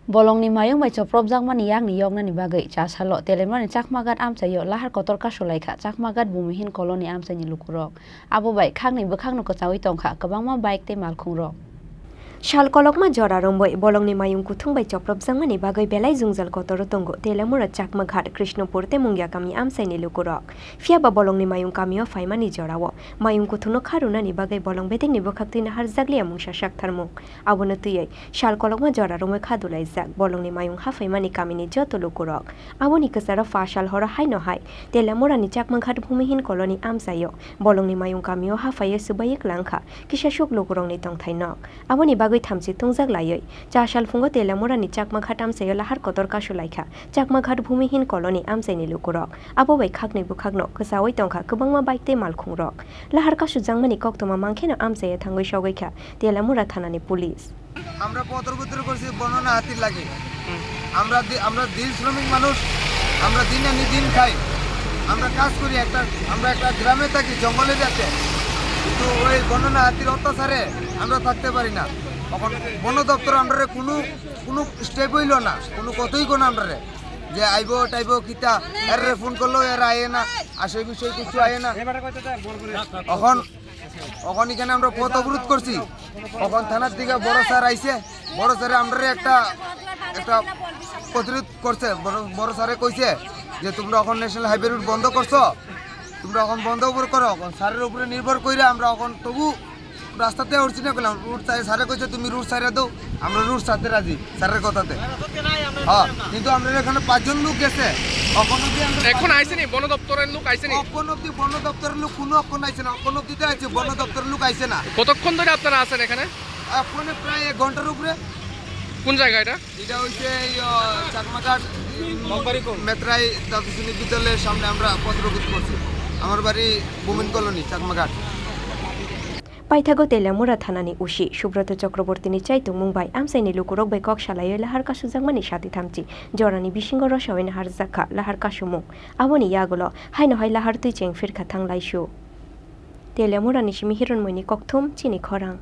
Bolongni mayung bai choprop jangmani yangni yognani bagai chasalo telemani chakmagat amchayo lahar kotor kasolaikha chakmagat bumihin koloni amchaini lukurok abo bai khangni bukhangno kochawi tongkha kwbangma bike tei malkhungrok Shalkolokma jora romboi bolongni mayung kuthung bai choprop jangmani bagai belai jungjal kotor tongo telemura chakma ghat krishnopur te mungya kami amsaini lukurok fiaba bolongni mayung kamio faimani jorao mayung kuthungno kharunani bagai bolong betengni bukhaktina harjagli amungsa shaktharmung abono tuyai shalkolokma jora romboi khadulai jak bolongni mayung hafaimani kamini joto lukurok aboni kasara fashal hora haino hai telemura ni chakma ghat bhumihin koloni amsayo bolongni mayung kamio hafaye subayek langkha kisashuk lukurongni tongthainok aboni bagai thamchi tungjak layoi chasal fungo telamura ni chakma ghat amsayo lahar kotor kasulaikha chakma ghat bhumihin koloni amsaini lukurok abo bai khakni bukhakno ksawi tongkha kwbangma bike te malkhungrok lahar kasu jangmani koktoma mangkhena amsaye thangoi sogaikha telamura thanani police আমরা পত্রপত্র করছি বর্ণনা হাতির লাগে আমরা দিন শ্রমিক মানুষ আমরা দিন আনি দিন খাই আমরা কাজ করি আমরা একটা গ্রামে থাকি জঙ্গলে যাচ্ছে কিন্তু ওই বর্ণনা হাতির অত্যাচারে আমরা থাকতে পারি না তখন বন দপ্তর আমরা কোনো স্টেপ হইল না কোনো কথাই কোনো আমরা যে আইব টাইব কিতা এর ফোন করলো এর আয়ে না আসে বিষয় কিছু আয়ে না এখন এখানে আমরা পথ অবরোধ করছি তখন থানার দিকে বড় স্যার আইছে বড় স্যারে আমরা একটা প্রতিরোধ করছে বড় স্যারে কইছে যে তোমরা এখন ন্যাশনাল হাইওয়ে রুট বন্ধ করছো তোমরা এখন বন্ধ উপরে করো এখন স্যারের উপরে নির্ভর করে আমরা এখন তবু রাস্তাতে উঠছি না করলাম রুট স্যারে কইছে তুমি রুট সাইডে দাও আমরা রুট সাথে রাজি স্যারের কথাতে হ্যাঁ কিন্তু আমরা এখানে 5 জন লোক গেছে এখন আইছেনি বন দপ্তরের লোক আইছেনি এখন অব্দি বন দপ্তরের লোক কোনো এখন আইছে না এখন অব্দি আইছে বন দপ্তরের লোক আইছে না কতক্ষণ ধরে আপনারা আছেন এখানে এখন প্রায় 1 ঘন্টার উপরে কোন জায়গা এটা হচ্ছে চাকমাঘাট মেত্রাই দাদুশ্রেণী বিদ্যালয়ের সামনে আমরা পত্রপত্র করছি আমার বাড়ি বুমিন কলোনি চাকমাঘাট পাইথাগো তেলামুরা থানানি উশি সুব্রত চক্রবর্তীনি চাইতো Mumbai আমসাইনি লুকুরক bai kok salayo lahar kasu jangmani sati thamchi jorani bisingo rosawena har jakha lahar kasumung aboni yagulo haino hai lahar tui cheng firkha thanglai shu telamura ni simi hiron moini kokthum chini khorang